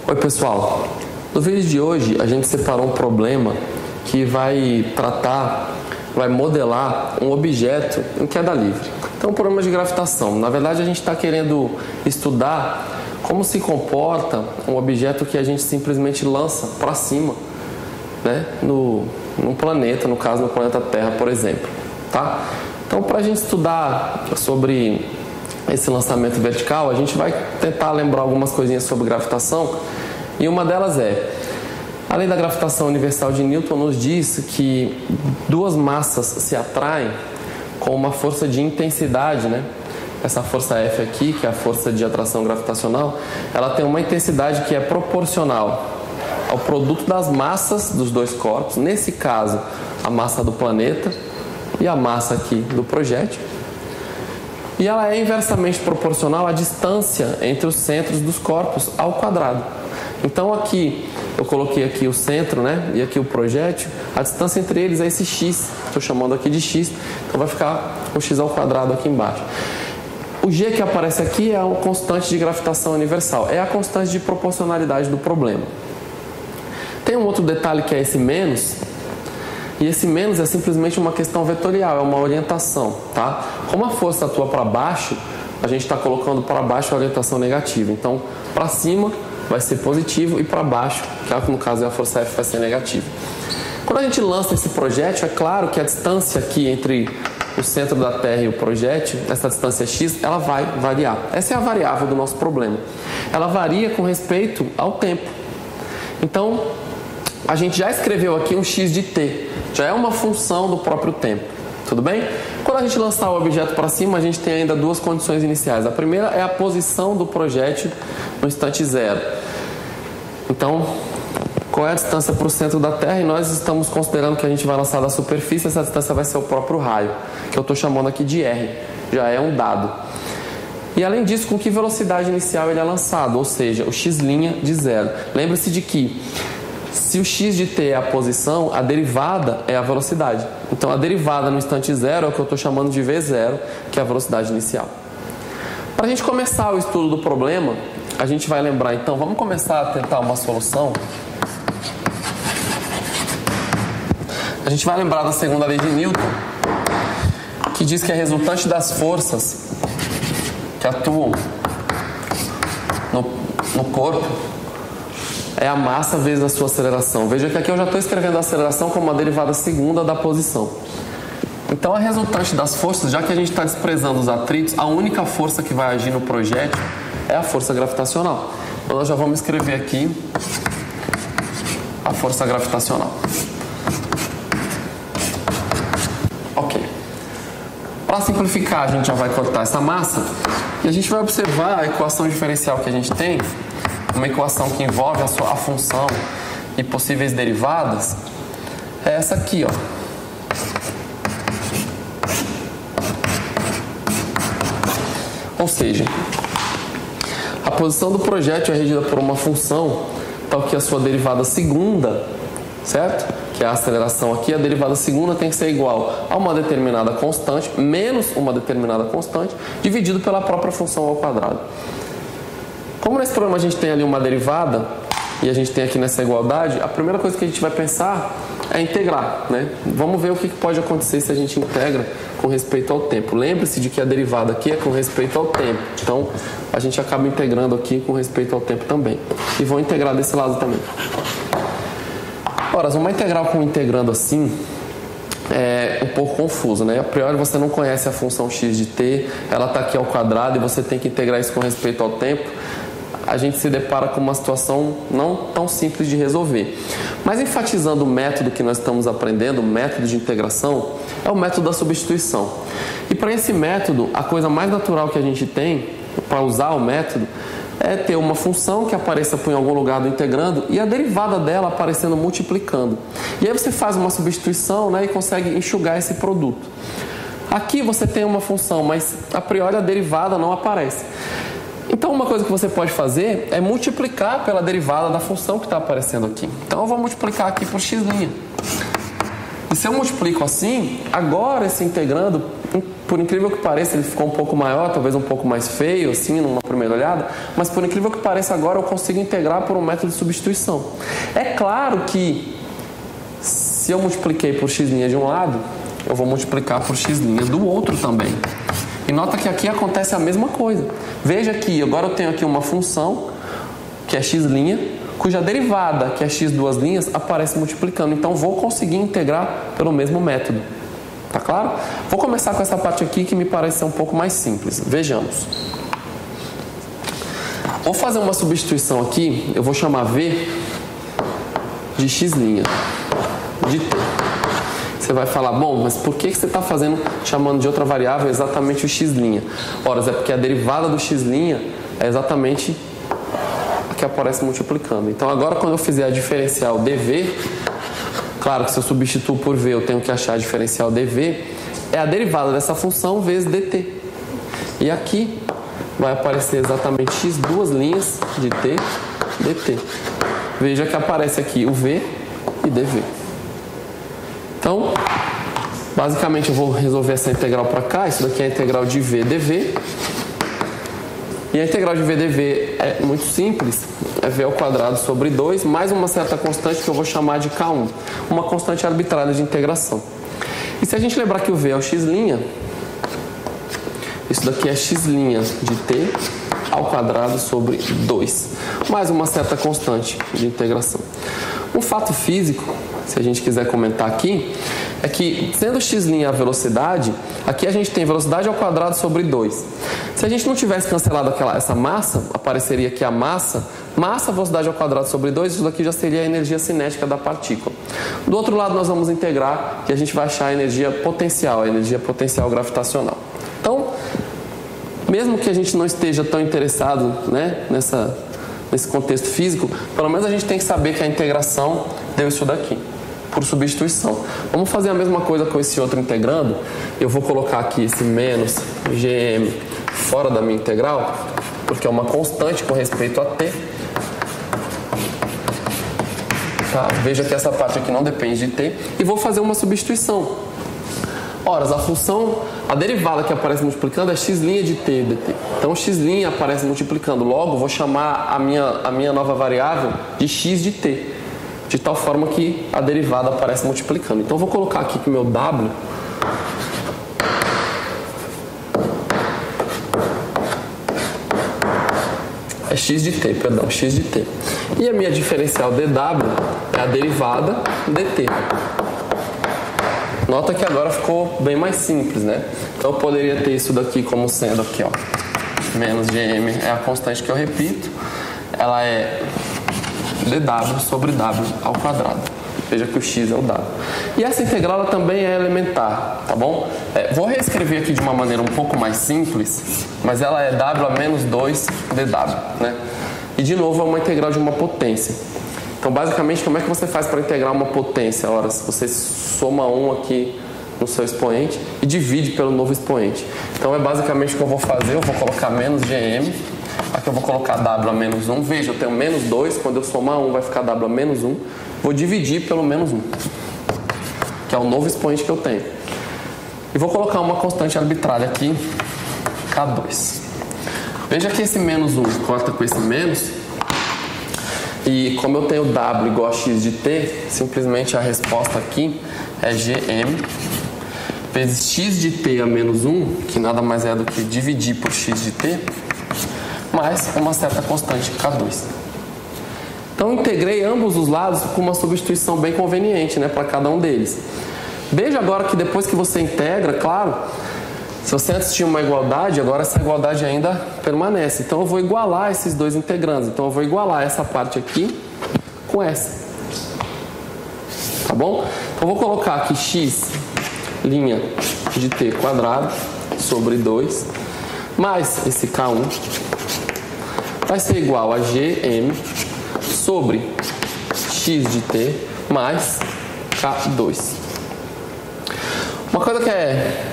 Oi pessoal, no vídeo de hoje a gente separou um problema que vai modelar um objeto em queda livre. Então, um problema de gravitação. Na verdade, a gente está querendo estudar como se comporta um objeto que a gente simplesmente lança para cima, né, num planeta, no caso no planeta Terra, por exemplo. Tá? Então, para a gente estudar sobre esse lançamento vertical, a gente vai tentar lembrar algumas coisinhas sobre gravitação, e uma delas é: a lei da gravitação universal de Newton nos diz que duas massas se atraem com uma força de intensidade, né? Essa força F aqui, que é a força de atração gravitacional, ela tem uma intensidade que é proporcional ao produto das massas dos dois corpos, nesse caso, a massa do planeta e a massa aqui do projétil. E ela é inversamente proporcional à distância entre os centros dos corpos ao quadrado. Então aqui, eu coloquei aqui o centro, né, e aqui o projétil, a distância entre eles é esse x, estou chamando aqui de x, então vai ficar o x ao quadrado aqui embaixo. O g que aparece aqui é a constante de gravitação universal, é a constante de proporcionalidade do problema. Tem um outro detalhe que é esse menos, e esse menos é simplesmente uma questão vetorial, é uma orientação, tá? Como a força atua para baixo, a gente está colocando para baixo a orientação negativa. Então, para cima vai ser positivo e para baixo, que no caso é a força F, vai ser negativa. Quando a gente lança esse projétil, é claro que a distância aqui entre o centro da Terra e o projétil, essa distância x, ela vai variar. Essa é a variável do nosso problema. Ela varia com respeito ao tempo. Então, a gente já escreveu aqui um x de t, já é uma função do próprio tempo, tudo bem? Quando a gente lançar o objeto para cima, a gente tem ainda duas condições iniciais. A primeira é a posição do projétil no instante zero. Então, qual é a distância para o centro da Terra? E nós estamos considerando que a gente vai lançar da superfície, essa distância vai ser o próprio raio, que eu estou chamando aqui de r, já é um dado. E além disso, com que velocidade inicial ele é lançado, ou seja, o x' de zero. Lembre-se de que se o x de t é a posição, a derivada é a velocidade. Então, a derivada no instante zero é o que eu estou chamando de v0, que é a velocidade inicial. Para a gente começar o estudo do problema, a gente vai lembrar, então, vamos começar a tentar uma solução. A gente vai lembrar da segunda lei de Newton, que diz que a resultante das forças que atuam no corpo é a massa vezes a sua aceleração. Veja que aqui eu já estou escrevendo a aceleração como uma derivada segunda da posição. Então, a resultante das forças, já que a gente está desprezando os atritos, a única força que vai agir no projétil é a força gravitacional. Então, nós já vamos escrever aqui a força gravitacional. Ok. Para simplificar, a gente já vai cortar essa massa e a gente vai observar a equação diferencial que a gente tem, uma equação que envolve a função e possíveis derivadas, é essa aqui, ó. Ou seja, a posição do projétil é regida por uma função, tal que a sua derivada segunda, certo? Que é a aceleração aqui, a derivada segunda tem que ser igual a uma determinada constante, menos uma determinada constante, dividido pela própria função ao quadrado. Como nesse problema a gente tem ali uma derivada, e a gente tem aqui nessa igualdade, a primeira coisa que a gente vai pensar é integrar, né? Vamos ver o que pode acontecer se a gente integra com respeito ao tempo. Lembre-se de que a derivada aqui é com respeito ao tempo. Então, a gente acaba integrando aqui com respeito ao tempo também. E vou integrar desse lado também. Ora, uma integral com integrando assim é um pouco confuso, né? A priori você não conhece a função x de t, ela está aqui ao quadrado e você tem que integrar isso com respeito ao tempo. A gente se depara com uma situação não tão simples de resolver. Mas enfatizando o método que nós estamos aprendendo, o método de integração, é o método da substituição. E para esse método, a coisa mais natural que a gente tem para usar o método é ter uma função que apareça por algum lugar do integrando e a derivada dela aparecendo multiplicando. E aí você faz uma substituição, né, e consegue enxugar esse produto. Aqui você tem uma função, mas a priori a derivada não aparece. Então, uma coisa que você pode fazer é multiplicar pela derivada da função que está aparecendo aqui. Então, eu vou multiplicar aqui por x'. E se eu multiplico assim, agora esse integrando, por incrível que pareça, ele ficou um pouco maior, talvez um pouco mais feio, assim, numa primeira olhada, mas por incrível que pareça, agora eu consigo integrar por um método de substituição. É claro que, se eu multipliquei por x' de um lado, eu vou multiplicar por x' do outro também. E nota que aqui acontece a mesma coisa. Veja que agora eu tenho aqui uma função, que é x', cuja derivada, que é x duas linhas, aparece multiplicando. Então vou conseguir integrar pelo mesmo método. Tá claro? Vou começar com essa parte aqui que me parece ser um pouco mais simples. Vejamos. Vou fazer uma substituição aqui, eu vou chamar v de x' de t. Você vai falar, bom, mas por que você está chamando de outra variável exatamente o x'? Ora, é porque a derivada do x' é exatamente a que aparece multiplicando. Então agora quando eu fizer a diferencial dv, claro que se eu substituo por v eu tenho que achar a diferencial dv, é a derivada dessa função vezes dt. E aqui vai aparecer exatamente x duas linhas de t dt. Veja que aparece aqui o v e dv. Então, basicamente eu vou resolver essa integral para cá. Isso daqui é a integral de v dv. E a integral de v dv é muito simples. É v ao quadrado sobre 2, mais uma certa constante que eu vou chamar de k1. Uma constante arbitrária de integração. E se a gente lembrar que o v é o x', isso daqui é x' de t ao quadrado sobre 2. Mais uma certa constante de integração. Um fato físico, se a gente quiser comentar aqui, é que, sendo x' a velocidade, aqui a gente tem velocidade ao quadrado sobre 2. Se a gente não tivesse cancelado essa massa, apareceria aqui a massa, velocidade ao quadrado sobre 2, isso daqui já seria a energia cinética da partícula. Do outro lado nós vamos integrar e a gente vai achar a energia potencial gravitacional. Então, mesmo que a gente não esteja tão interessado, né, nesse contexto físico, pelo menos a gente tem que saber que a integração deu isso daqui, por substituição. Vamos fazer a mesma coisa com esse outro integrando. Eu vou colocar aqui esse menos gm fora da minha integral, porque é uma constante com respeito a t. Tá? Veja que essa parte aqui não depende de t. E vou fazer uma substituição. Ora, a derivada que aparece multiplicando é x' de t dt. Então x' aparece multiplicando. Logo, vou chamar a minha nova variável de x de t. De tal forma que a derivada aparece multiplicando. Então, vou colocar aqui que o meu w é x de t. E a minha diferencial dw é a derivada dt. Nota que agora ficou bem mais simples, né? Então, eu poderia ter isso daqui como sendo aqui, ó, menos gm é a constante que eu repito. Ela é dw sobre w ao quadrado. Veja que o x é o w. E essa integral ela também é elementar, tá bom? Vou reescrever aqui de uma maneira um pouco mais simples, mas ela é w a menos 2 dw, né? E de novo é uma integral de uma potência. Então, basicamente, como é que você faz para integrar uma potência? Ora, você soma 1 aqui no seu expoente e divide pelo novo expoente. Então, é basicamente o que eu vou fazer. Eu vou colocar menos gm. Aqui eu vou colocar w a menos 1. Veja, eu tenho menos 2. Quando eu somar 1, vai ficar w a menos 1. Vou dividir pelo menos 1, que é o novo expoente que eu tenho. E vou colocar uma constante arbitrária aqui, k2. Veja que esse menos 1 corta com esse menos. E como eu tenho w igual a x de t, simplesmente a resposta aqui é gm vezes x de t a menos 1, que nada mais é do que dividir por x de t, mais uma certa constante k2. Então, integrei ambos os lados com uma substituição bem conveniente, né, para cada um deles. Veja agora que depois que você integra, claro, se você antes tinha uma igualdade, agora essa igualdade ainda permanece. Então, eu vou igualar esses dois integrandos. Então, eu vou igualar essa parte aqui com essa. Tá bom? Então, eu vou colocar aqui x' de t quadrado sobre 2 mais esse k1 vai ser igual a gm sobre x de t mais k2. Uma coisa que é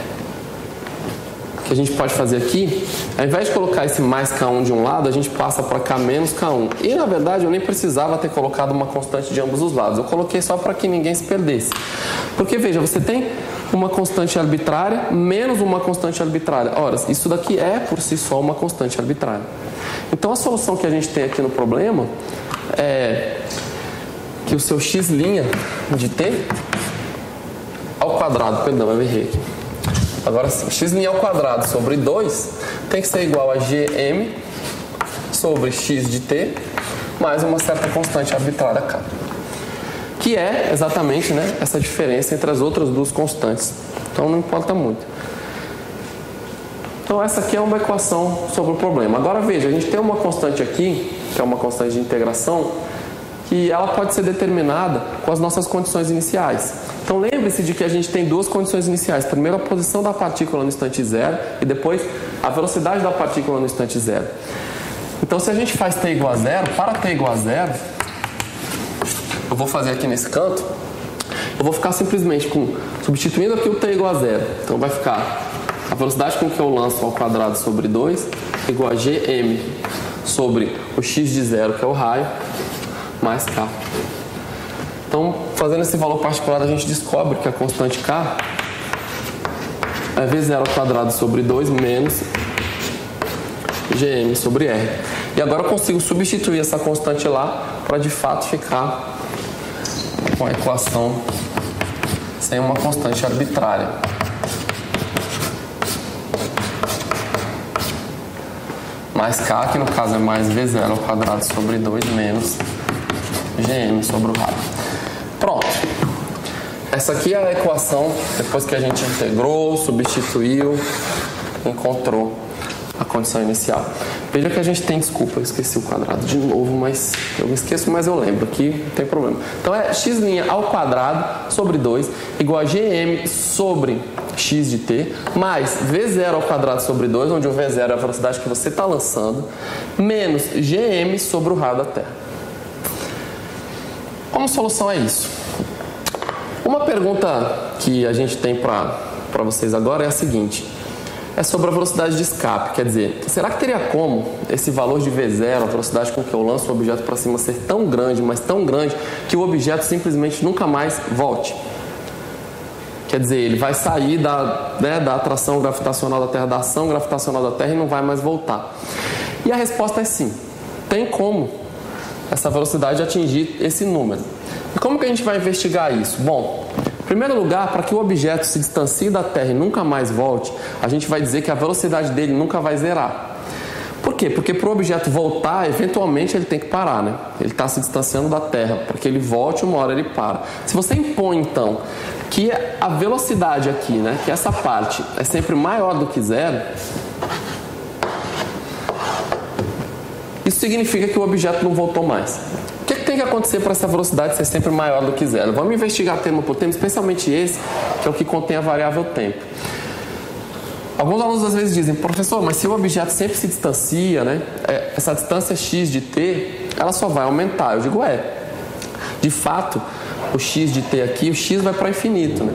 que a gente pode fazer aqui, ao invés de colocar esse mais K1 de um lado, a gente passa para K menos K1. E na verdade eu nem precisava ter colocado uma constante de ambos os lados, eu coloquei só para que ninguém se perdesse. Porque veja, você tem uma constante arbitrária menos uma constante arbitrária. Ora, isso daqui é por si só uma constante arbitrária. Então a solução que a gente tem aqui no problema é que o seu x' de t ao quadrado, perdão, eu errei aqui. Agora sim, x' ao quadrado sobre 2 tem que ser igual a gm sobre x de t mais uma certa constante arbitrária k. Que é exatamente, né, essa diferença entre as outras duas constantes. Então não importa muito. Então essa aqui é uma equação sobre o problema. Agora veja, a gente tem uma constante aqui, que é uma constante de integração, que ela pode ser determinada com as nossas condições iniciais. Então lembre-se de que a gente tem duas condições iniciais. Primeiro a posição da partícula no instante zero e depois a velocidade da partícula no instante zero. Então se a gente faz t igual a zero, para t igual a zero, eu vou fazer aqui nesse canto, eu vou ficar simplesmente substituindo aqui o t igual a zero. Então vai ficar a velocidade com que eu lanço ao quadrado sobre 2 igual a gm sobre o x de zero, que é o raio, mais k. Então, fazendo esse valor particular, a gente descobre que a constante k é v0 ao quadrado sobre 2 menos gm sobre r. E agora eu consigo substituir essa constante lá para de fato ficar com a equação sem uma constante arbitrária. Mais k, que no caso é mais v0 ao quadrado sobre 2 menos gm sobre o raio. Pronto. Essa aqui é a equação depois que a gente integrou, substituiu, encontrou a condição inicial. Veja que a gente tem, desculpa, eu esqueci o quadrado de novo, mas eu me esqueço, mas eu lembro, aqui não tem problema. Então é x' ao quadrado sobre 2 igual a gm sobre x de t mais v0 ao quadrado sobre 2, onde o v0 é a velocidade que você está lançando, menos gm sobre o raio da Terra. Como solução é isso? Uma pergunta que a gente tem para vocês agora é a seguinte: é sobre a velocidade de escape. Quer dizer, será que teria como esse valor de v0, a velocidade com que eu lanço o objeto para cima, ser tão grande, mas tão grande, que o objeto simplesmente nunca mais volte? Quer dizer, ele vai sair da atração gravitacional da Terra, da ação gravitacional da Terra, e não vai mais voltar. E a resposta é sim. Tem como essa velocidade atingir esse número. E como que a gente vai investigar isso? Bom, em primeiro lugar, para que o objeto se distancie da Terra e nunca mais volte, a gente vai dizer que a velocidade dele nunca vai zerar. Por quê? Porque para o objeto voltar, eventualmente ele tem que parar, né? Ele está se distanciando da Terra. Para que ele volte, uma hora ele para. Se você impõe, então, que a velocidade aqui, né, que essa parte é sempre maior do que zero, isso significa que o objeto não voltou mais. O que tem que acontecer para essa velocidade ser sempre maior do que zero? Vamos investigar termo por termo, especialmente esse, que é o que contém a variável tempo. Alguns alunos às vezes dizem: professor, mas se o objeto sempre se distancia, né, essa distância x de t, ela só vai aumentar. Eu digo, de fato, o x de t aqui, o x vai para o infinito, né?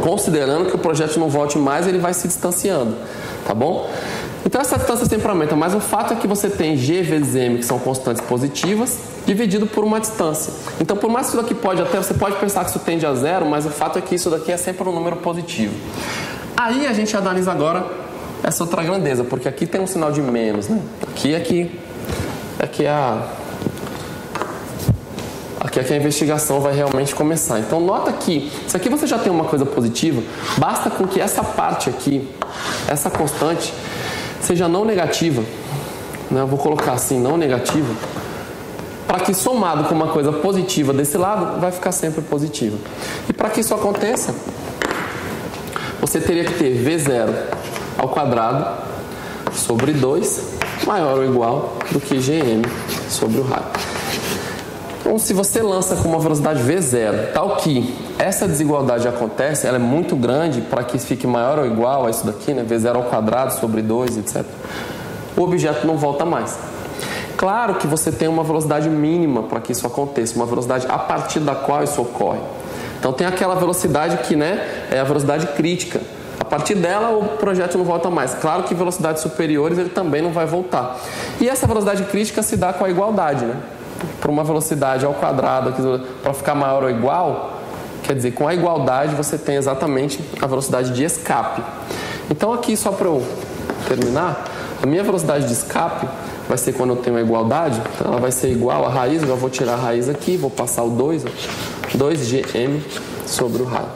Considerando que o projeto não volte mais, ele vai se distanciando, tá bom? Então essa distância sempre aumenta, mas o fato é que você tem g vezes m, que são constantes positivas, dividido por uma distância. Então, por mais que isso daqui você pode pensar que isso tende a zero, mas o fato é que isso daqui é sempre um número positivo. Aí a gente analisa agora essa outra grandeza, porque aqui tem um sinal de menos, né? Aqui é que a investigação vai realmente começar. Então nota que, se aqui você já tem uma coisa positiva, basta com que essa parte aqui, essa constante, seja não negativa, né? Eu vou colocar assim, não negativa, para que somado com uma coisa positiva desse lado, vai ficar sempre positiva. E para que isso aconteça, você teria que ter v0 ao quadrado sobre 2 maior ou igual do que gm sobre o raio. Então, se você lança com uma velocidade v0, tal que essa desigualdade acontece, ela é muito grande para que fique maior ou igual a isso daqui, né? v0 ao quadrado sobre 2, etc. O objeto não volta mais. Claro que você tem uma velocidade mínima para que isso aconteça, uma velocidade a partir da qual isso ocorre. Então tem aquela velocidade que, né, é a velocidade crítica, a partir dela, o projeto não volta mais. Claro que velocidades superiores ele também não vai voltar. E essa velocidade crítica se dá com a igualdade, né? Para uma velocidade ao quadrado, para ficar maior ou igual, quer dizer, com a igualdade você tem exatamente a velocidade de escape. Então aqui, só para eu terminar, a minha velocidade de escape vai ser quando eu tenho a igualdade, então ela vai ser igual à raiz, eu já vou tirar a raiz aqui, vou passar o 2, 2gm sobre o raio.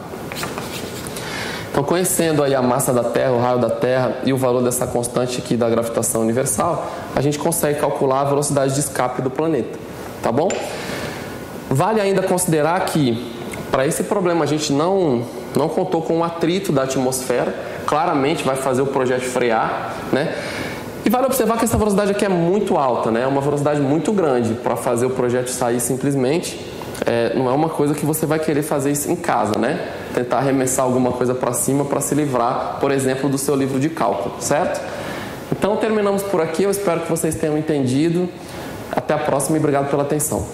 Então, conhecendo aí a massa da Terra, o raio da Terra e o valor dessa constante aqui da gravitação universal, a gente consegue calcular a velocidade de escape do planeta, tá bom? Vale ainda considerar que, para esse problema, a gente não contou com o atrito da atmosfera, claramente vai fazer o projeto frear, né? E vale observar que essa velocidade aqui é muito alta, né? É uma velocidade muito grande para fazer o projeto sair simplesmente. Não é uma coisa que você vai querer fazer isso em casa, né? Tentar arremessar alguma coisa para cima para se livrar, por exemplo, do seu livro de cálculo, certo? Então terminamos por aqui, eu espero que vocês tenham entendido. Até a próxima e obrigado pela atenção.